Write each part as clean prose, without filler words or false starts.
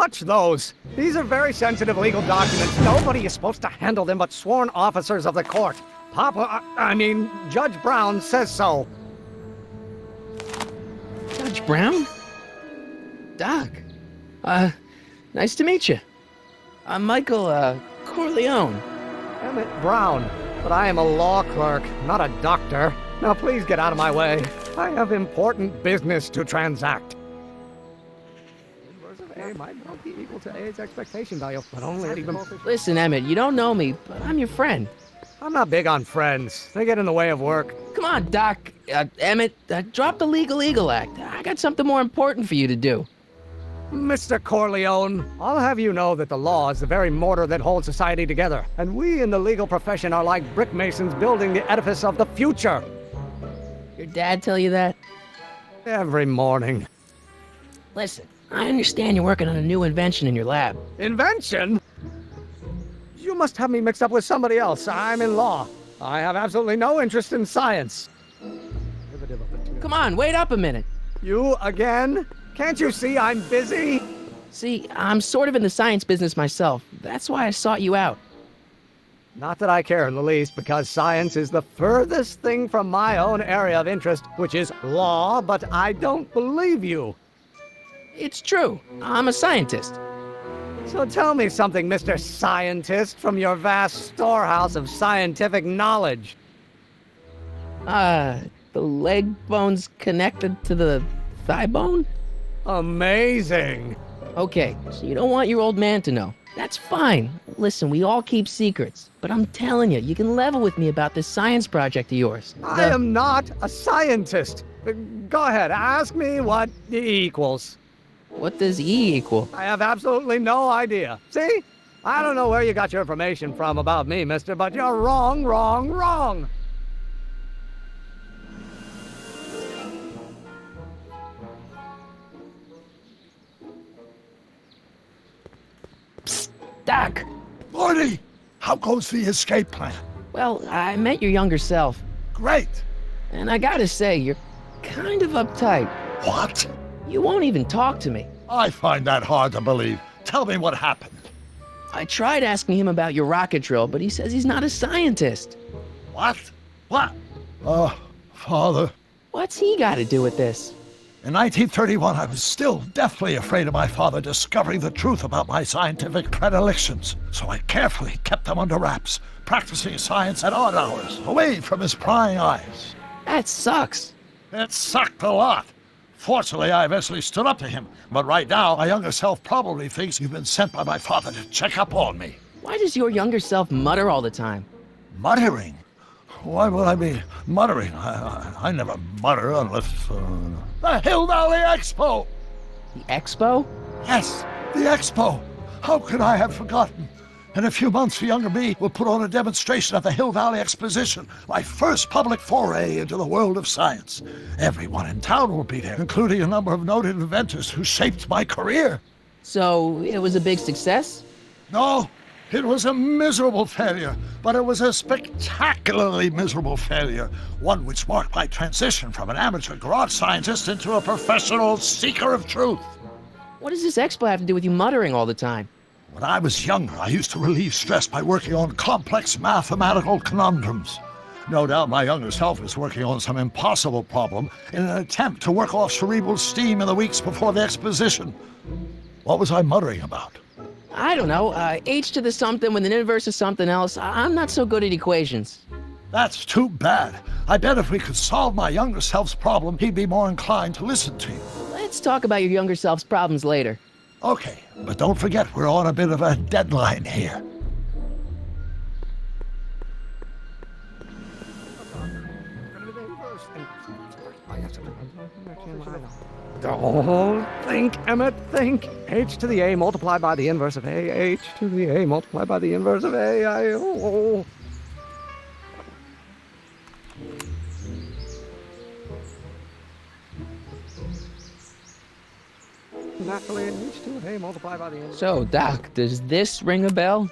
touch those. These are very sensitive legal documents. Nobody is supposed to handle them but sworn officers of the court. Judge Brown says so. Judge Brown? Doc. Nice to meet you. I'm Michael, Corleone. Emmett Brown. But I am a law clerk, not a doctor. Now please get out of my way. I have important business to transact. Inverse of A might not be equal to A's expectation value, but only at even... Listen, Emmett, you don't know me, but I'm your friend. I'm not big on friends. They get in the way of work. Come on, Doc. Emmett, drop the Legal Eagle Act. I got something more important for you to do. Mr. Corleone, I'll have you know that the law is the very mortar that holds society together, and we in the legal profession are like brick masons building the edifice of the future. Your dad tell you that? Every morning. Listen, I understand you're working on a new invention in your lab. Invention? You must have me mixed up with somebody else. I'm in law. I have absolutely no interest in science. Come on, wait up a minute. You again? Can't you see I'm busy? See, I'm sort of in the science business myself. That's why I sought you out. Not that I care in the least, because science is the furthest thing from my own area of interest, which is law, but I don't believe you. It's true. I'm a scientist. So tell me something, Mr. Scientist, from your vast storehouse of scientific knowledge. The leg bone's connected to the thigh bone? Amazing. Okay, so you don't want your old man to know. That's fine. Listen, we all keep secrets. But I'm telling you, you can level with me about this science project of yours. I am not a scientist. Go ahead, ask me what E equals. What does E equal? I have absolutely no idea. See? I don't know where you got your information from about me, mister, but you're wrong, wrong, wrong. Psst, Doc. Morty, how goes the escape plan? Well, I met your younger self. Great. And I gotta say, you're kind of uptight. What? You won't even talk to me. I find that hard to believe. Tell me what happened. I tried asking him about your rocket drill, but he says he's not a scientist. What? What? Father. What's he got to do with this? In 1931, I was still deathly afraid of my father discovering the truth about my scientific predilections, so I carefully kept them under wraps, practicing science at odd hours, away from his prying eyes. That sucks. It sucked a lot. Fortunately, I eventually stood up to him, but right now, my younger self probably thinks you've been sent by my father to check up on me. Why does your younger self mutter all the time? Muttering? Why would I be muttering? I never mutter unless... The Hill Valley Expo! The Expo? Yes, the Expo! How could I have forgotten? In a few months, the younger me will put on a demonstration at the Hill Valley Exposition, my first public foray into the world of science. Everyone in town will be there, including a number of noted inventors who shaped my career. So, it was a big success? No, it was a miserable failure, but it was a spectacularly miserable failure, one which marked my transition from an amateur garage scientist into a professional seeker of truth. What does this expo have to do with you muttering all the time? When I was younger, I used to relieve stress by working on complex mathematical conundrums. No doubt my younger self was working on some impossible problem in an attempt to work off cerebral steam in the weeks before the exposition. What was I muttering about? I don't know, h to the something with an inverse of something else. I'm not so good at equations. That's too bad. I bet if we could solve my younger self's problem, he'd be more inclined to listen to you. Let's talk about your younger self's problems later. Okay, but don't forget we're on a bit of a deadline here. Don't think, Emmett, think. H to the A multiplied by the inverse of A. H to the A multiplied by the inverse of A. Naturally, H to the A multiplied by the inverse. So, Doc, does this ring a bell?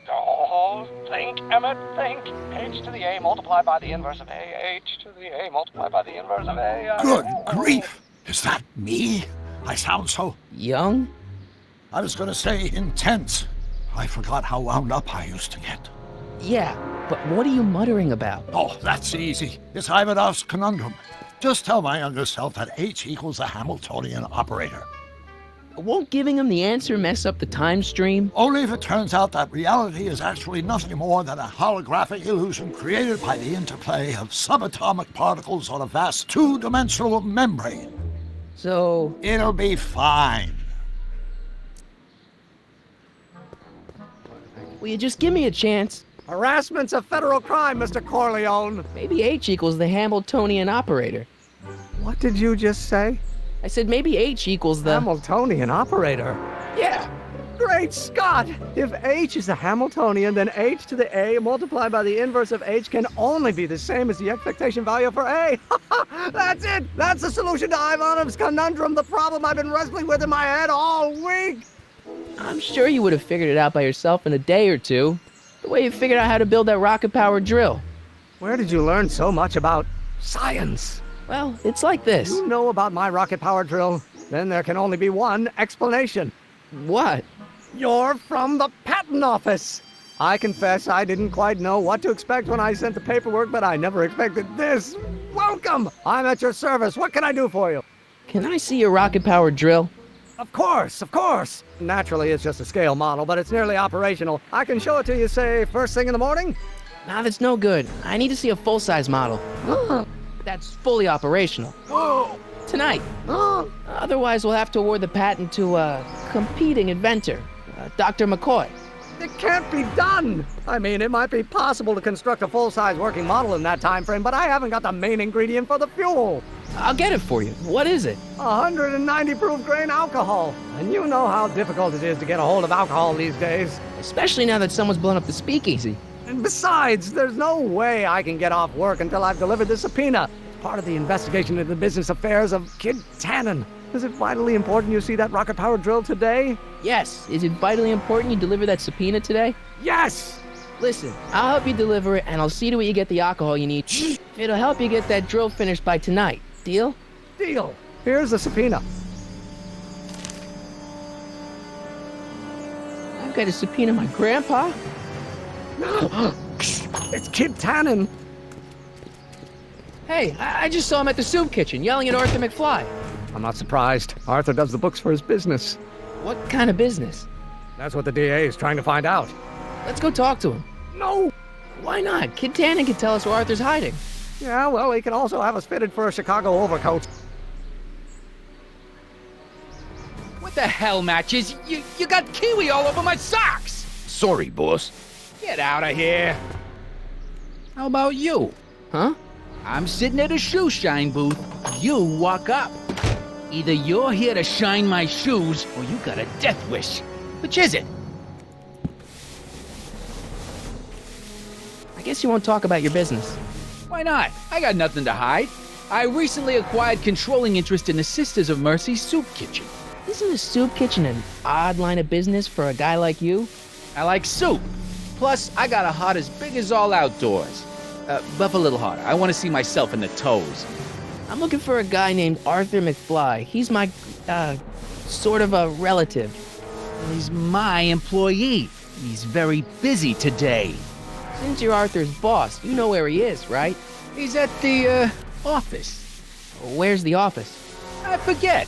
Don't think, Emmett, think. H to the A multiplied by the inverse of A. H to the A multiplied by the inverse of A. Good grief! Is that me? I sound so... Young? I was going to say intense. I forgot how wound up I used to get. Yeah, but what are you muttering about? Oh, that's easy. It's Ivanov's conundrum. Just tell my younger self that H equals a Hamiltonian operator. Won't giving him the answer mess up the time stream? Only if it turns out that reality is actually nothing more than a holographic illusion created by the interplay of subatomic particles on a vast two-dimensional membrane. So... It'll be fine. Will you just give me a chance? Harassment's a federal crime, Mr. Corleone. Maybe H equals the Hamiltonian operator. What did you just say? I said maybe H equals the... Hamiltonian operator? Yeah! Great Scott! If H is a Hamiltonian, then H to the A multiplied by the inverse of H can only be the same as the expectation value for A. That's it! That's the solution to Ivanov's conundrum, the problem I've been wrestling with in my head all week! I'm sure you would have figured it out by yourself in a day or two. The way you figured out how to build that rocket-powered drill. Where did you learn so much about science? Well, it's like this. You know about my rocket-powered drill? Then there can only be one explanation. What? You're from the patent office! I confess I didn't quite know what to expect when I sent the paperwork, but I never expected this. Welcome! I'm at your service. What can I do for you? Can I see your rocket-powered drill? Of course, of course. Naturally, it's just a scale model, but it's nearly operational. I can show it to you, say, first thing in the morning? Nah, that's no good. I need to see a full-size model. That's fully operational. Tonight. Otherwise, we'll have to award the patent to a competing inventor, Dr. McCoy. It can't be done! I mean, it might be possible to construct a full-size working model in that time frame, but I haven't got the main ingredient for the fuel. I'll get it for you. What is it? 190 proof grain alcohol. And you know how difficult it is to get a hold of alcohol these days. Especially now that someone's blown up the speakeasy. And besides, there's no way I can get off work until I've delivered the subpoena. It's part of the investigation into the business affairs of Kid Tannen. Is it vitally important you see that rocket-powered drill today? Yes. Is it vitally important you deliver that subpoena today? Yes! Listen, I'll help you deliver it, and I'll see to it you get the alcohol you need. It'll help you get that drill finished by tonight. Deal? Deal. Here's the subpoena. I've got to subpoena my grandpa? It's Kid Tannen. Hey, I just saw him at the soup kitchen yelling at Arthur McFly. I'm not surprised. Arthur does the books for his business. What kind of business? That's what the DA is trying to find out. Let's go talk to him. No! Why not? Kid Tannen can tell us where Arthur's hiding. Yeah, well, he can also have us fitted for a Chicago overcoat. What the hell, Matches? You got kiwi all over my socks! Sorry, boss. Get out of here. How about you? Huh? I'm sitting at a shoe shine booth. You walk up. Either you're here to shine my shoes, or you got a death wish. Which is it? I guess you won't talk about your business. Why not? I got nothing to hide. I recently acquired controlling interest in the Sisters of Mercy soup kitchen. Isn't a soup kitchen an odd line of business for a guy like you? I like soup. Plus, I got a heart as big as all outdoors. Buff a little harder. I want to see myself in the toes. I'm looking for a guy named Arthur McFly. He's my, sort of a relative. He's my employee. He's very busy today. Since you're Arthur's boss, you know where he is, right? He's at the, office. Where's the office? I forget.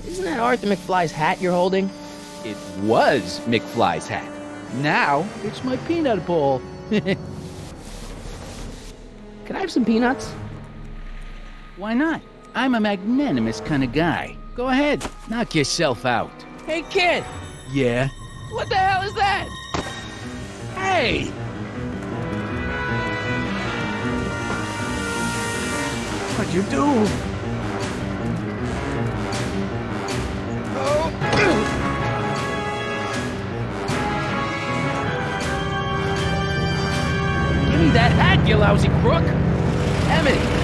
Isn't that Arthur McFly's hat you're holding? It was McFly's hat. Now, it's my peanut bowl. Can I have some peanuts? Why not? I'm a magnanimous kind of guy. Go ahead, knock yourself out. Hey, kid! Yeah? What the hell is that? Hey! What'd you do? Give me that hat, you lousy crook! Emmett!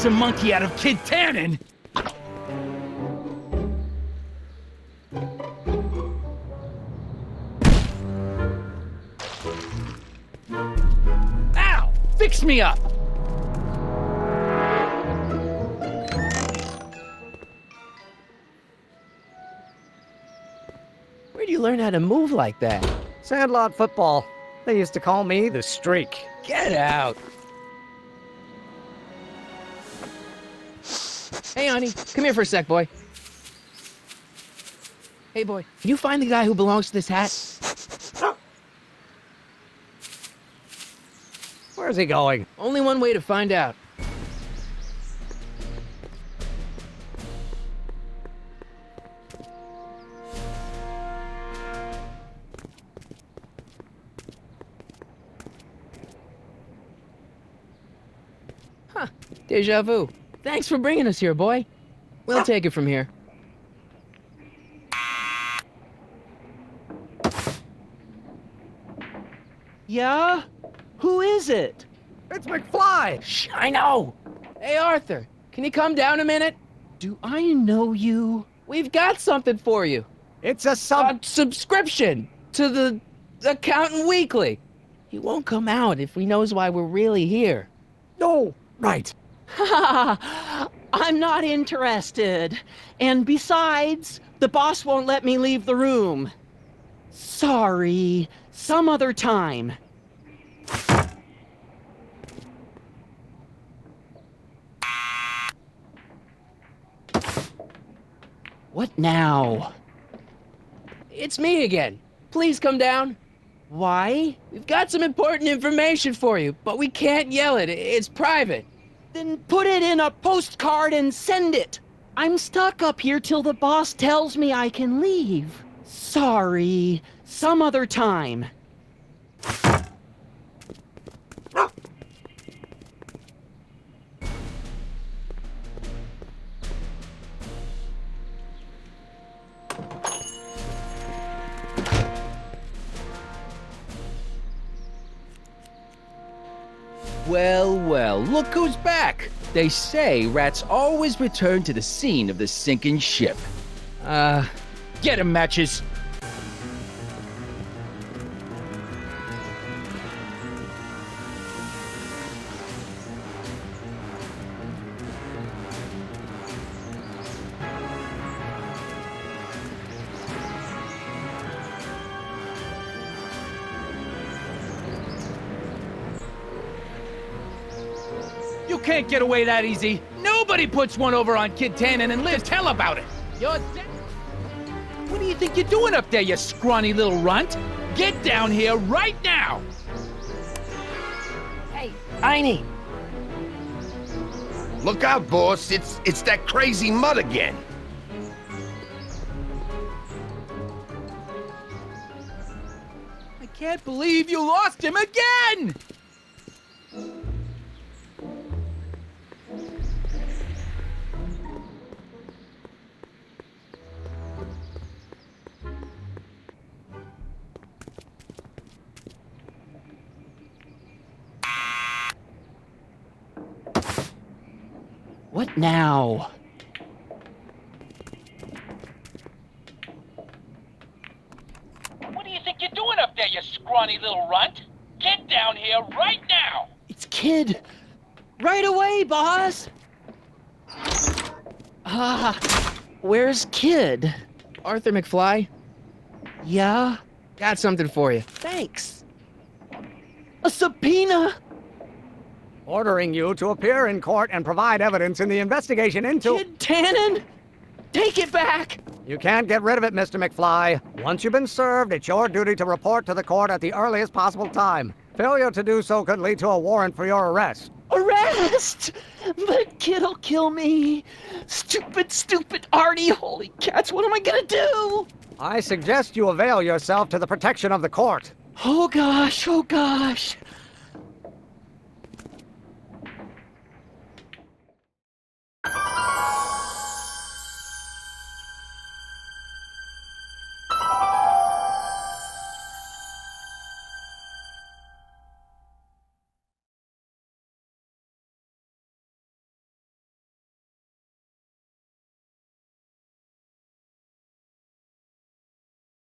a monkey out of Kid Tannen! Ow! Fix me up! Where'd you learn how to move like that? Sandlot football. They used to call me the Streak. Get out! Hey, honey, come here for a sec, boy. Hey, boy, can you find the guy who belongs to this hat? Where's he going? Only one way to find out. Huh, deja vu. Thanks for bringing us here, boy. We'll take it from here. Yeah? Who is it? It's McFly! Shh, I know! Hey, Arthur, can you come down a minute? Do I know you? We've got something for you. It's a A subscription to the Accountant Weekly. He won't come out if he knows why we're really here. Oh, right. I'm not interested. And besides, the boss won't let me leave the room. Sorry, some other time. What now? It's me again. Please come down. Why? We've got some important information for you, but we can't yell it. It's private. Then put it in a postcard and send it. I'm stuck up here till the boss tells me I can leave. Sorry, some other time. Well, well, look who's back! They say rats always return to the scene of the sinking ship. Get 'em, Matches! You can't get away that easy. Nobody puts one over on Kid Tannen and lives. Tell about it. You're dead. What do you think you're doing up there, you scrawny little runt? Get down here right now. Hey, Einie. Look out, boss. It's that crazy mud again. I can't believe you lost him again! What now? What do you think you're doing up there, you scrawny little runt? Get down here right now! It's Kid. Right away, boss. Where's Kid? Arthur McFly, Yeah? got something for you. Thanks. A subpoena? Ordering you to appear in court and provide evidence in the investigation into... Kid Tannen? Take it back! You can't get rid of it, Mr. McFly. Once you've been served, it's your duty to report to the court at the earliest possible time. Failure to do so could lead to a warrant for your arrest. Arrest! But Kid'll kill me. Stupid, stupid Artie. Holy cats, what am I gonna do? I suggest you avail yourself to the protection of the court. Oh gosh, oh gosh.